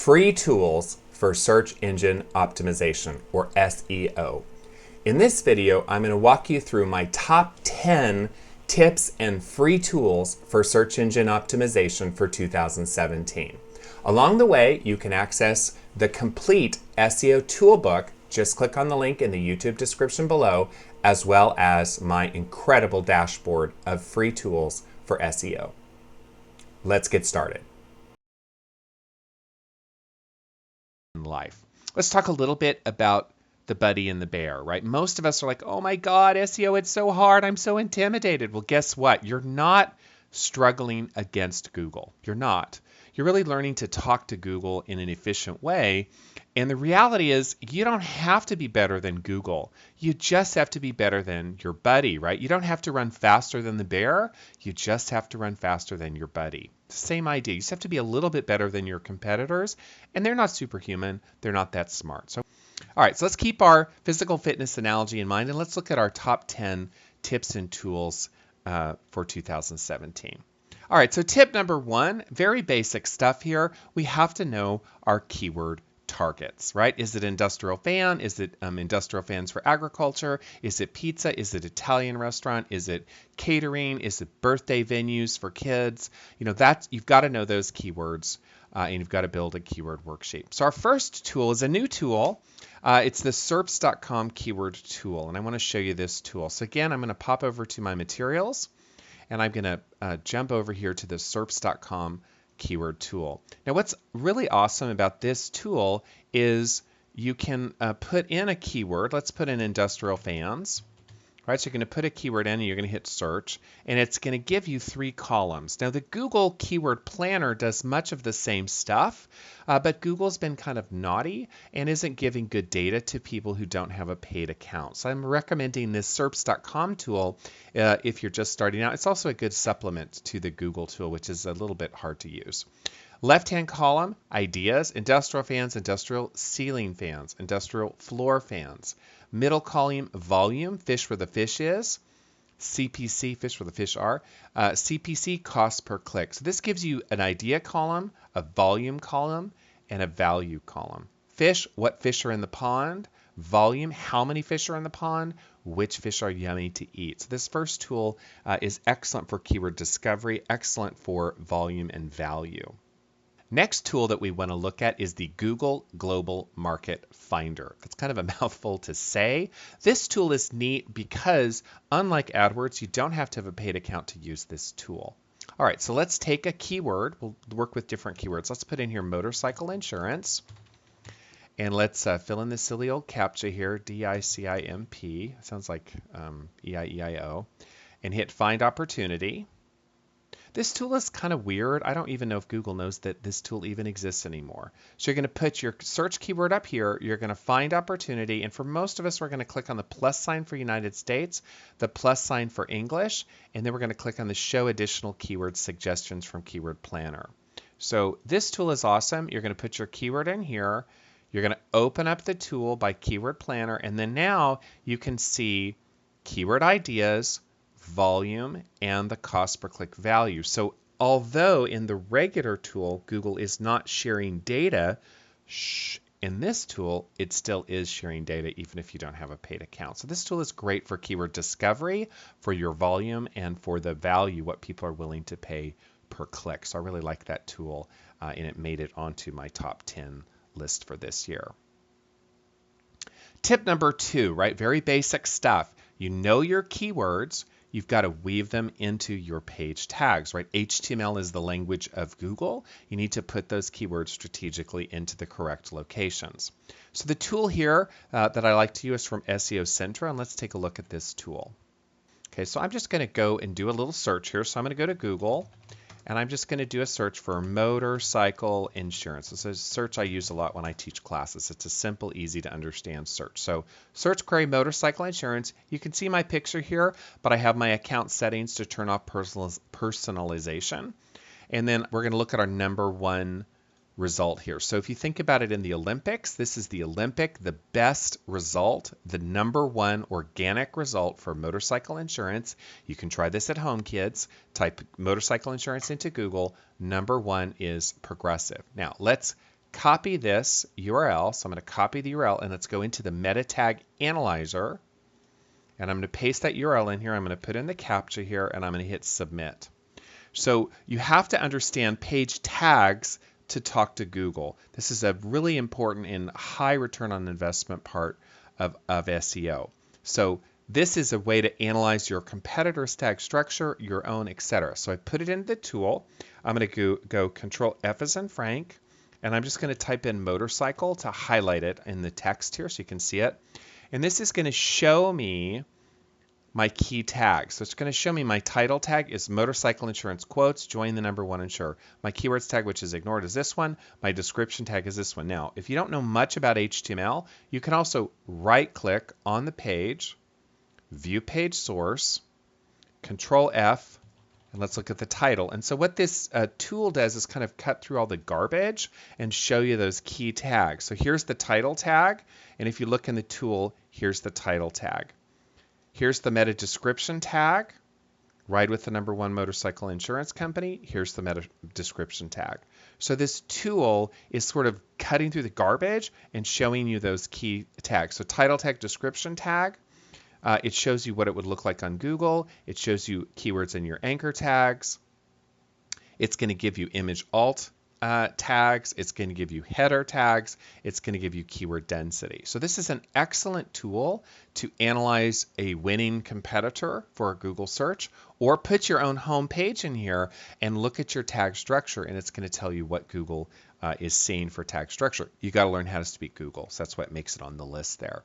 Free tools for search engine optimization, or SEO. In this video, I'm going to walk you through my top 10 tips and free tools for search engine optimization for 2017. Along the way, you can access the complete SEO toolbook. Just click on the link in the YouTube description below, as well as my incredible dashboard of free tools for SEO. Let's get started. Life. Let's talk a little bit about the Buddy and the Bear, right? Most of us are like, oh my God, SEO, it's so hard. I'm so intimidated. Well, guess what? You're not struggling against Google. You're not. You're really learning to talk to Google in an efficient way. And the reality is you don't have to be better than Google. You just have to be better than your buddy, right? You don't have to run faster than the bear. You just have to run faster than your buddy. Same idea. You just have to be a little bit better than your competitors. And they're not superhuman. They're not that smart. So, all right, so let's keep our physical fitness analogy in mind, and let's look at our top 10 tips and tools for 2017. All right, so tip number one, very basic stuff here. We have to know our keyword targets, right? Is it industrial fan? Is it industrial fans for agriculture? Is it pizza? Is it Italian restaurant? Is it catering? Is it birthday venues for kids? You know, that's, you've got to know those keywords and you've got to build a keyword worksheet. So our first tool is a new tool. It's the SERPs.com keyword tool, and I want to show you this tool. So again, I'm going to pop over to my materials, and I'm going to jump over here to the SERPs.com keyword tool. Now, what's really awesome about this tool is you can put in a keyword. Let's put in industrial fans. Right, so you're going to put a keyword in and you're going to hit search, and it's going to give you 3 columns. Now, the Google Keyword Planner does much of the same stuff, but Google's been kind of naughty and isn't giving good data to people who don't have a paid account. So I'm recommending this SERPs.com tool if you're just starting out. It's also a good supplement to the Google tool, which is a little bit hard to use. Left-hand column, ideas, industrial fans, industrial ceiling fans, industrial floor fans. Middle column, volume, fish where the fish is. CPC, fish where the fish are. CPC, cost per click. So this gives you an idea column, a volume column, and a value column. Fish, what fish are in the pond. Volume, how many fish are in the pond. Which fish are yummy to eat. So this first tool is excellent for keyword discovery, excellent for volume and value. Next tool that we want to look at is the Google Global Market Finder. It's kind of a mouthful to say. This tool is neat because, unlike AdWords, you don't have to have a paid account to use this tool. All right, so let's take a keyword. We'll work with different keywords. Let's put in here motorcycle insurance. And let's fill in this silly old CAPTCHA here, DICIMP. Sounds like EIEIO. And hit Find Opportunity. This tool is kind of weird. I don't even know if Google knows that this tool even exists anymore. So you're going to put your search keyword up here. You're going to find opportunity. And for most of us, we're going to click on the plus sign for United States, the plus sign for English, and then we're going to click on the show additional keyword suggestions from Keyword Planner. So this tool is awesome. You're going to put your keyword in here. You're going to open up the tool by Keyword Planner. And then now you can see keyword ideas, volume, and the cost per click value. So although in the regular tool, Google is not sharing data, in this tool, it still is sharing data even if you don't have a paid account. So this tool is great for keyword discovery, for your volume, and for the value, what people are willing to pay per click. So I really like that tool, and it made it onto my top 10 list for this year. Tip number 2, right? Very basic stuff. You know your keywords. You've got to weave them into your page tags, right? HTML is the language of Google. You need to put those keywords strategically into the correct locations. So the tool here that I like to use is from SEO Central, and let's take a look at this tool. Okay, so I'm just going to go and do a little search here. So I'm going to go to Google, and I'm just going to do a search for motorcycle insurance. This is a search I use a lot when I teach classes. It's a simple, easy to understand search. So search query motorcycle insurance. You can see my picture here, but I have my account settings to turn off personalization. And then we're going to look at our number 1 result here. So if you think about it in the Olympics, this is the best result, the number 1 organic result for motorcycle insurance. You can try this at home, kids. Type motorcycle insurance into Google. Number 1 is Progressive. Now let's copy this URL. So I'm going to copy the URL and let's go into the meta tag analyzer. And I'm going to paste that URL in here. I'm going to put in the CAPTCHA here and I'm going to hit submit. So you have to understand page tags to talk to Google. This is a really important and high return on investment part of SEO. So this is a way to analyze your competitor's tag structure, your own, etc. So I put it into the tool. I'm going to go Control F as in Frank, and I'm just going to type in motorcycle to highlight it in the text here so you can see it. And this is going to show me my key tags. So it's going to show me my title tag is motorcycle insurance quotes, join the #1 insurer. My keywords tag, which is ignored, is this one. My description tag is this one. Now, if you don't know much about HTML, you can also right click on the page, view page source, Control F, and let's look at the title. And so what this tool does is kind of cut through all the garbage and show you those key tags. So here's the title tag, and if you look in the tool, here's the title tag. Here's the meta description tag, right with the #1 motorcycle insurance company. Here's the meta description tag. So this tool is sort of cutting through the garbage and showing you those key tags. So title tag, description tag, it shows you what it would look like on Google. It shows you keywords in your anchor tags. It's going to give you image alt tags. It's going to give you header tags. It's going to give you keyword density. So this is an excellent tool to analyze a winning competitor for a Google search, or put your own home page in here and look at your tag structure, and it's going to tell you what Google is seeing for tag structure. You got to learn how to speak Google. So that's what makes it on the list there.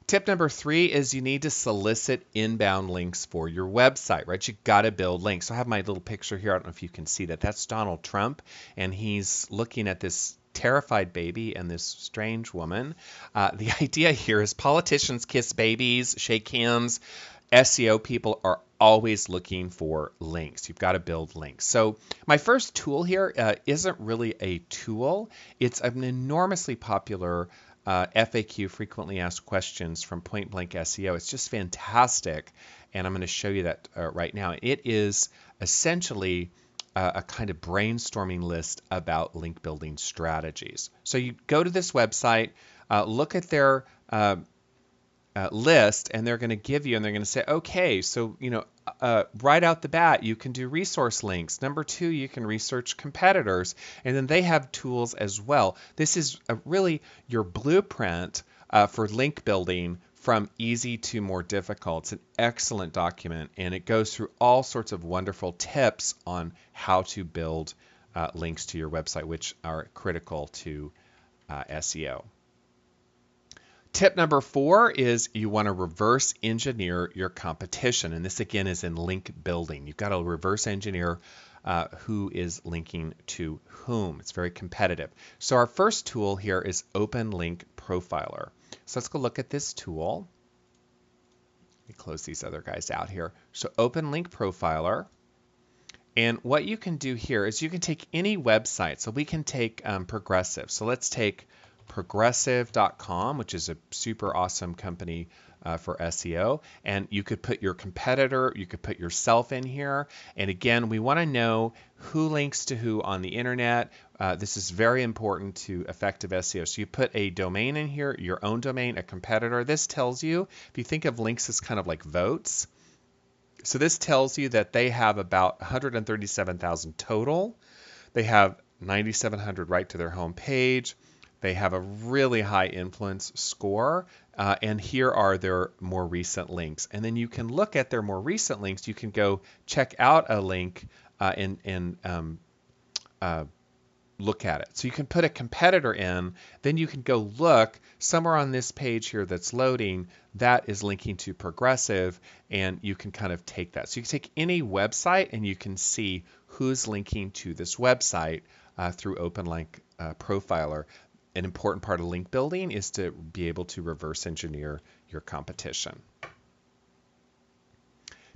Tip number 3 is you need to solicit inbound links for your website, right? You got to build links. So I have my little picture here. I don't know if you can see that. That's Donald Trump, and he's looking at this terrified baby and this strange woman. The idea here is politicians kiss babies, shake hands. SEO people are always looking for links. You've got to build links. So my first tool here isn't really a tool. It's an enormously popular FAQ, frequently asked questions from Point Blank SEO. It's just fantastic, and I'm going to show you that right now. It is essentially a kind of brainstorming list about link building strategies. So you go to this website, look at their list, and they're going to give you, and they're going to say, okay, so right out the bat, you can do resource links. Number 2, you can research competitors, and then they have tools as well. This is really your blueprint for link building from easy to more difficult. It's an excellent document, and it goes through all sorts of wonderful tips on how to build links to your website, which are critical to SEO. Tip number 4 is you want to reverse engineer your competition. And this again is in link building. You've got to reverse engineer who is linking to whom. It's very competitive. So our first tool here is Open Link Profiler. So let's go look at this tool. Let me close these other guys out here. So Open Link Profiler. And what you can do here is you can take any website. So we can take Progressive. So let's take progressive.com, which is a super awesome company for SEO. And you could put your competitor, you could put yourself in here. And again, we want to know who links to who on the internet. This is very important to effective SEO. So you put a domain in here, your own domain, a competitor. This tells you, if you think of links as kind of like votes, so this tells you that they have about 137,000 total. They have 9,700 right to their home page. They have a really high influence score, and here are their more recent links. And then you can look at their more recent links. You can go check out a link and look at it. So you can put a competitor in, then you can go look somewhere on this page here that's loading that is linking to Progressive, and you can kind of take that. So you can take any website and you can see who's linking to this website through Open Link Profiler. An important part of link building is to be able to reverse engineer your competition.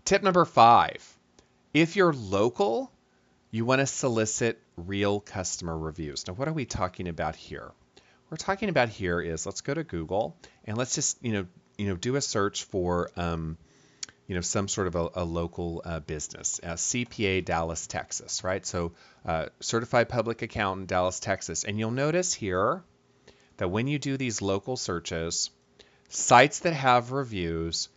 Tip number 5, if you're local, you want to solicit real customer reviews. Now, what are we talking about here? What we're talking about here is, let's go to Google and let's just do a search for some sort of a local business, CPA Dallas, Texas, right? So certified public accountant, Dallas, Texas. And you'll notice here that when you do these local searches, sites that have reviews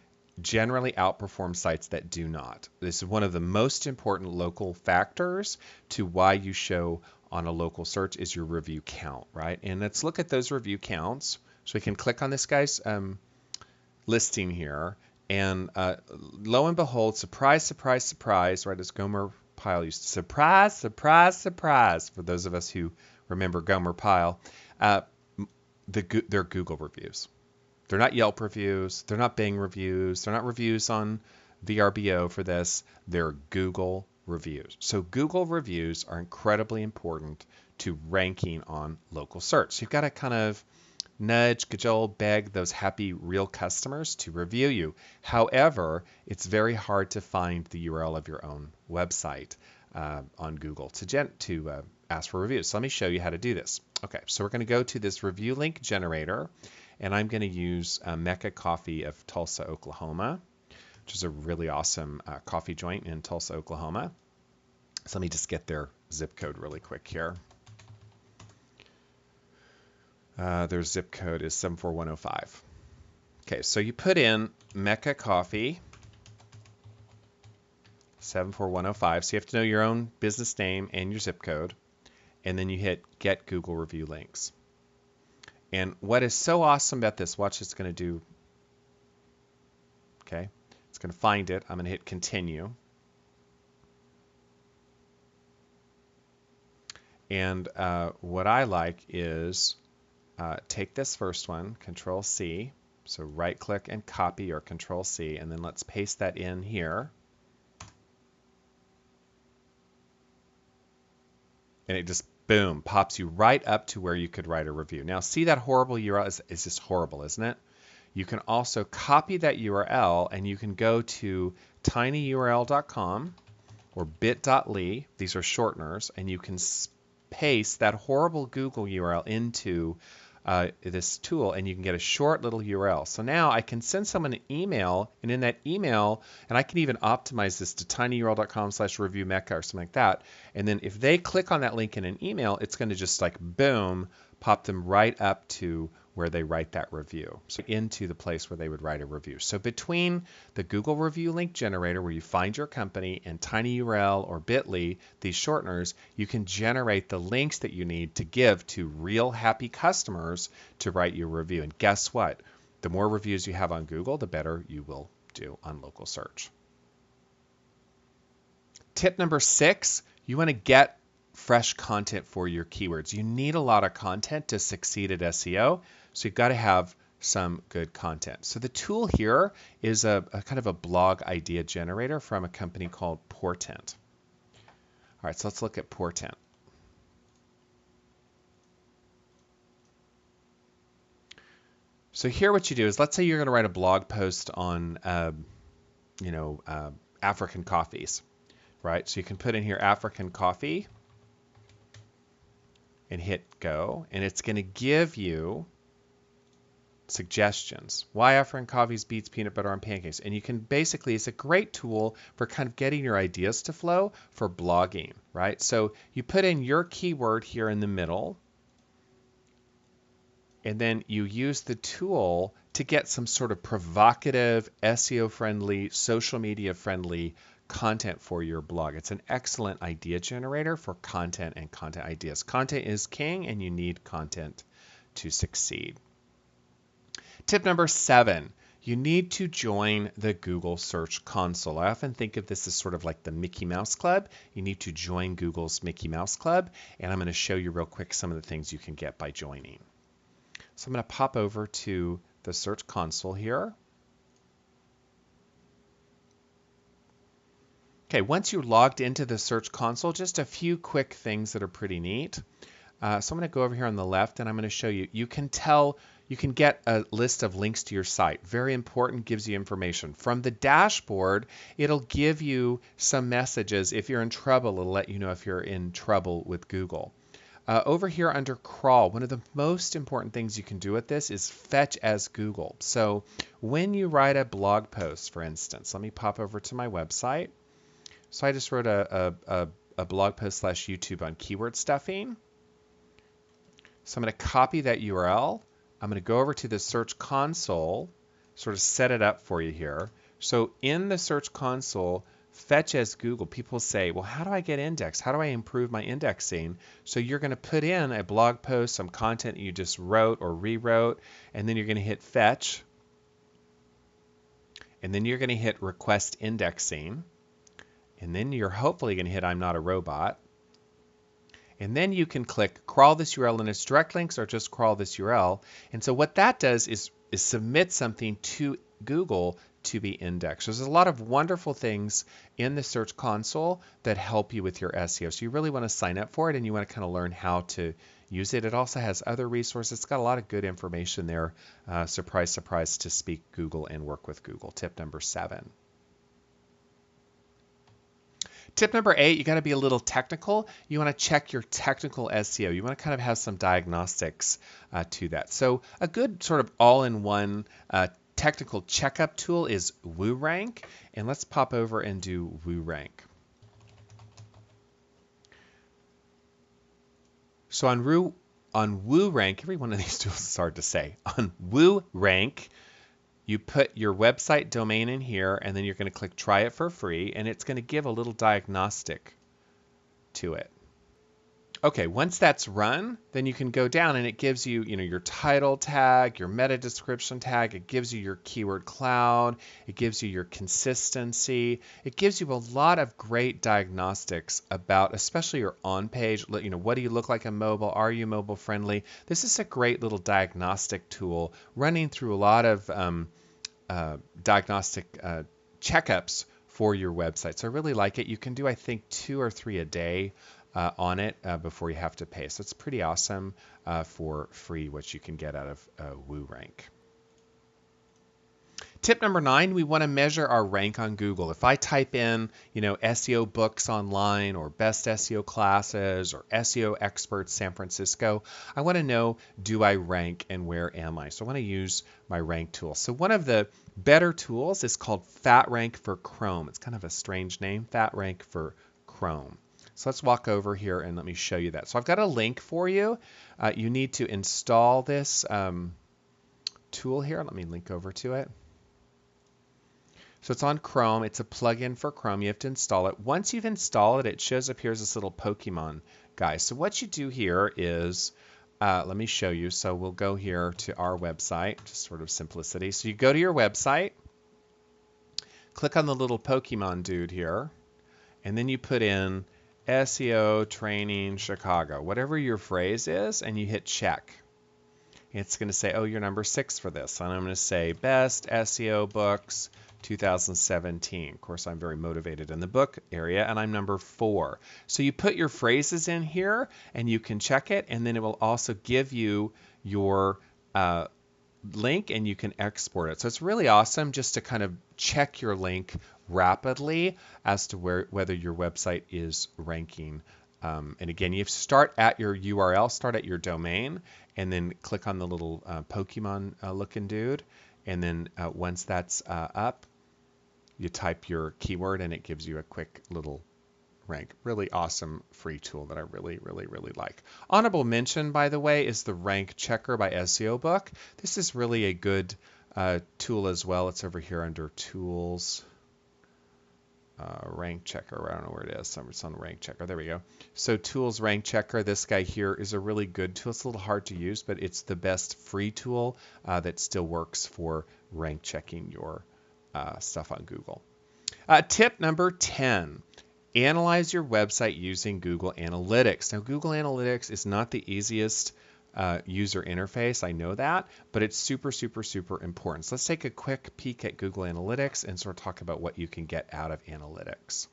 generally outperform sites that do not. This is one of the most important local factors to why you show on a local search is your review count, right? And let's look at those review counts. So we can click on this guy's listing here, and lo and behold, surprise, surprise, surprise, right? As Gomer Pyle used to, surprise, surprise, surprise, for those of us who remember Gomer Pyle, they're Google reviews. They're not Yelp reviews. They're not Bing reviews. They're not reviews on VRBO for this. They're Google reviews. So Google reviews are incredibly important to ranking on local search. So you've got to kind of nudge, cajole, beg those happy real customers to review you. However, it's very hard to find the URL of your own website on Google to ask for reviews. So let me show you how to do this. Okay, so we're going to go to this review link generator, and I'm going to use Mecca Coffee of Tulsa, Oklahoma, which is a really awesome coffee joint in Tulsa, Oklahoma. So let me just get their zip code really quick here. Their zip code is 74105. Okay, so you put in Mecca Coffee 74105. So you have to know your own business name and your zip code. And then you hit Get Google Review Links. And what is so awesome about this, watch it's going to do. Okay, it's going to find it. I'm going to hit Continue. And what I like is take this first one, Control C. So right click and copy, or Control C, and then let's paste that in here. And it just, boom, pops you right up to where you could write a review. Now see that horrible URL? Is just horrible, isn't it? You can also copy that URL, and you can go to tinyurl.com or bit.ly. These are shorteners, and you can paste that horrible Google URL into this tool, and you can get a short little URL. So now I can send someone an email, and in that email, and I can even optimize this to tinyurl.com/reviewmecca or something like that. And then if they click on that link in an email, it's going to just like boom, pop them right up to where they write that review. So into the place where they would write a review. So between the Google Review Link Generator, where you find your company, and tinyurl or bit.ly, these shorteners, you can generate the links that you need to give to real happy customers to write your review. And guess what? The more reviews you have on Google, the better you will do on local search. Tip number 6, you want to get fresh content for your keywords. You need a lot of content to succeed at SEO, so you've got to have some good content. So the tool here is a kind of a blog idea generator from a company called Portent. All right, so let's look at Portent. So here what you do is, let's say you're going to write a blog post on African coffees, right? So you can put in here African coffee and hit go, and it's going to give you suggestions. Why African coffees beats peanut butter on pancakes. And you can basically, it's a great tool for kind of getting your ideas to flow for blogging, right? So you put in your keyword here in the middle, and then you use the tool to get some sort of provocative, SEO-friendly, social media-friendly content for your blog. It's an excellent idea generator for content and content ideas. Content is king, and you need content to succeed. Tip number 7, you need to join the Google Search Console. I often think of this as sort of like the Mickey Mouse Club. You need to join Google's Mickey Mouse Club, and I'm going to show you real quick some of the things you can get by joining. So I'm going to pop over to the Search Console here. Okay, once you're logged into the Search Console, just a few quick things that are pretty neat. So I'm going to go over here on the left, and I'm going to show you. You can get a list of links to your site. Very important, gives you information. From the dashboard, it'll give you some messages. If you're in trouble, it'll let you know if you're in trouble with Google. Over here under crawl, one of the most important things you can do with this is fetch as Google. So when you write a blog post, for instance, let me pop over to my website. So I just wrote a blog post / YouTube on keyword stuffing. So I'm going to copy that URL. I'm going to go over to the Search Console, sort of set it up for you here. So in the Search Console, fetch as Google, people say, well, how do I get indexed? How do I improve my indexing? So you're going to put in a blog post, some content you just wrote or rewrote, and then you're going to hit fetch. And then you're going to hit request indexing. And then you're hopefully going to hit I'm not a robot. And then you can click crawl this URL and its direct links or just crawl this URL. And so what that does is submit something to Google to be indexed. So there's a lot of wonderful things in the Search Console that help you with your SEO. So you really want to sign up for it and you want to kind of learn how to use it. It also has other resources. It's got a lot of good information there. Surprise, surprise, to speak Google and work with Google. Tip number 7. Tip number 8, you got to be a little technical. You want to check your technical SEO. You want to kind of have some diagnostics to that. So a good sort of all-in-one technical checkup tool is WooRank. And let's pop over and do WooRank. So on WooRank, every one of these tools is hard to say. On WooRank, you put your website domain in here, and then you're going to click try it for free, and it's going to give a little diagnostic to it. Okay, once that's run, then you can go down and it gives you, your title tag, your meta description tag, it gives you your keyword cloud, it gives you your consistency, it gives you a lot of great diagnostics about, especially your on-page, what do you look like on mobile, are you mobile friendly? This is a great little diagnostic tool running through a lot of diagnostic checkups for your website. So I really like it. You can do, I think, 2 or 3 a day on it before you have to pay. So it's pretty awesome for free, what you can get out of WooRank. Tip number 9, we want to measure our rank on Google. If I type in, SEO books online or best SEO classes or SEO experts San Francisco, I want to know, do I rank and where am I? So I want to use my rank tool. So one of the better tools is called FatRank for Chrome. It's kind of a strange name, FatRank for Chrome. So let's walk over here and let me show you that. So I've got a link for you. You need to install this tool here. Let me link over to it. So it's on Chrome. It's a plugin for Chrome. You have to install it. Once you've installed it, it shows up here as this little Pokemon guy. So what you do here is, let me show you. So we'll go here to our website, just sort of simplicity. So you go to your website, click on the little Pokemon dude here, and then you put in SEO training Chicago, whatever your phrase is, and you hit check. It's going to say, oh, you're number 6 for this. And I'm going to say best SEO books 2017. Of course, I'm very motivated in the book area, and I'm number 4. So you put your phrases in here, and you can check it, and then it will also give you your link, and you can export it. So it's really awesome just to kind of check your link rapidly as to whether your website is ranking. And again, you start at your URL, start at your domain, and then click on the little Pokemon looking dude. And then once that's up, you type your keyword and it gives you a quick little rank. Really awesome free tool that I really, really, really like. Honorable mention, by the way, is the Rank Checker by SEO Book. This is really a good tool as well. It's over here under Tools. Rank Checker, I don't know where it is. It's on Rank Checker. There we go. So Tools Rank Checker, this guy here is a really good tool. It's a little hard to use, but it's the best free tool that still works for rank checking your stuff on Google. Tip number 10. Analyze your website using Google Analytics. Now, Google Analytics is not the easiest user interface, I know that, but it's super, super, super important. So let's take a quick peek at Google Analytics and sort of talk about what you can get out of analytics.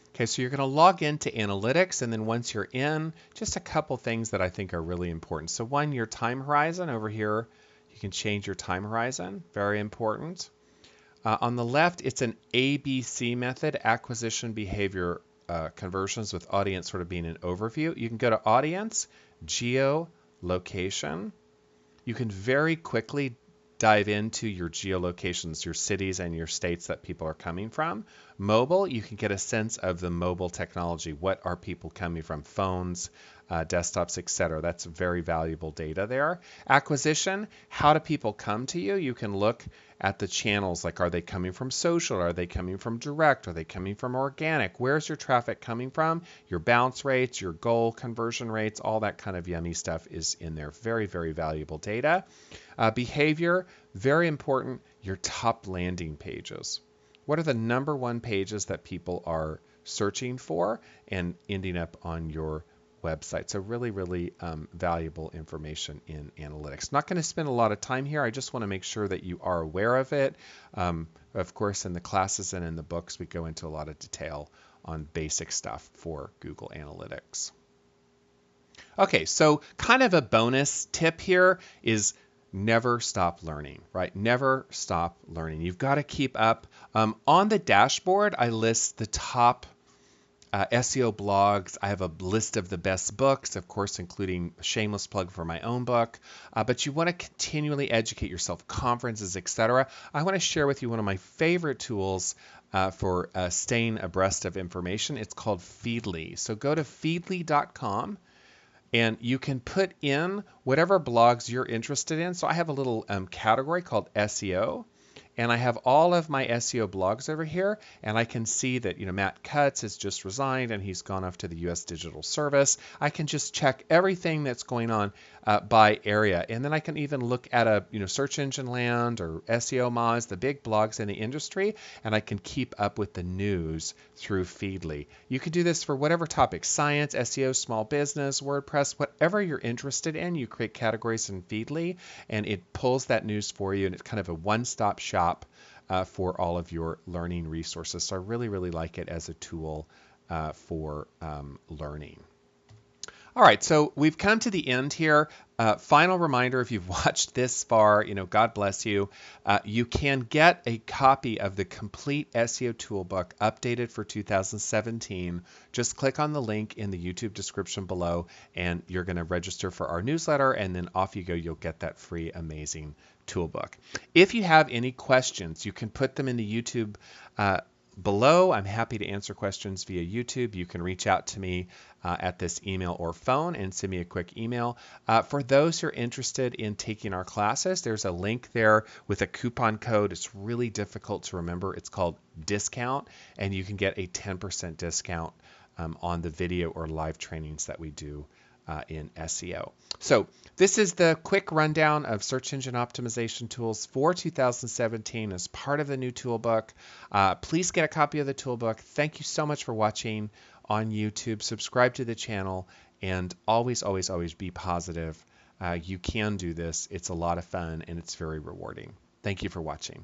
Okay, so you're going to log into analytics, and then once you're in, just a couple things that I think are really important. So one, your time horizon over here, you can change your time horizon, very important. On the left, it's an ABC method, acquisition behavior conversions, with audience sort of being an overview. You can go to audience, geolocation. You can very quickly dive into your geolocations, your cities and your states that people are coming from. Mobile, you can get a sense of the mobile technology. What are people coming from? Phones, desktops, etc. That's very valuable data there. Acquisition, how do people come to you? You can look at the channels, like are they coming from social? Are they coming from direct? Are they coming from organic? Where's your traffic coming from? Your bounce rates, your goal conversion rates, all that kind of yummy stuff is in there. Very, very valuable data. Behavior, very important, your top landing pages. What are the #1 pages that people are searching for and ending up on your website? So really, really valuable information in analytics. Not going to spend a lot of time here. I just want to make sure that you are aware of it. Of course, in the classes and in the books, we go into a lot of detail on basic stuff for Google Analytics. Okay, so kind of a bonus tip here is never stop learning, right? Never stop learning. You've got to keep up. On the dashboard, I list the top SEO blogs. I have a list of the best books, of course, including a shameless plug for my own book. But you want to continually educate yourself, conferences, etc. I want to share with you one of my favorite tools for staying abreast of information. It's called Feedly. So go to feedly.com. And you can put in whatever blogs you're interested in. So I have a little category called SEO. And I have all of my SEO blogs over here, and I can see that, Matt Cutts has just resigned and he's gone off to the U.S. Digital Service. I can just check everything that's going on by area, and then I can even look at Search Engine Land or SEO Moz, the big blogs in the industry, and I can keep up with the news through Feedly. You can do this for whatever topic: science, SEO, small business, WordPress, whatever you're interested in. You create categories in Feedly, and it pulls that news for you, and it's kind of a one-stop shop for all of your learning resources. So I really, really like it as a tool for learning. All right, so we've come to the end here. Final reminder, if you've watched this far, God bless you. You can get a copy of the complete SEO toolbook updated for 2017. Just click on the link in the YouTube description below, and you're going to register for our newsletter, and then off you go. You'll get that free, amazing toolbook. If you have any questions, you can put them in the YouTube below. I'm happy to answer questions via YouTube. You can reach out to me at this email or phone and send me a quick email. For those who are interested in taking our classes, there's a link there with a coupon code. It's really difficult to remember. It's called discount, and you can get a 10% discount on the video or live trainings that we do in SEO. So this is the quick rundown of search engine optimization tools for 2017 as part of the new toolbook. Please get a copy of the toolbook. Thank you so much for watching on YouTube. Subscribe to the channel, and always, always, always be positive. You can do this. It's a lot of fun, and it's very rewarding. Thank you for watching.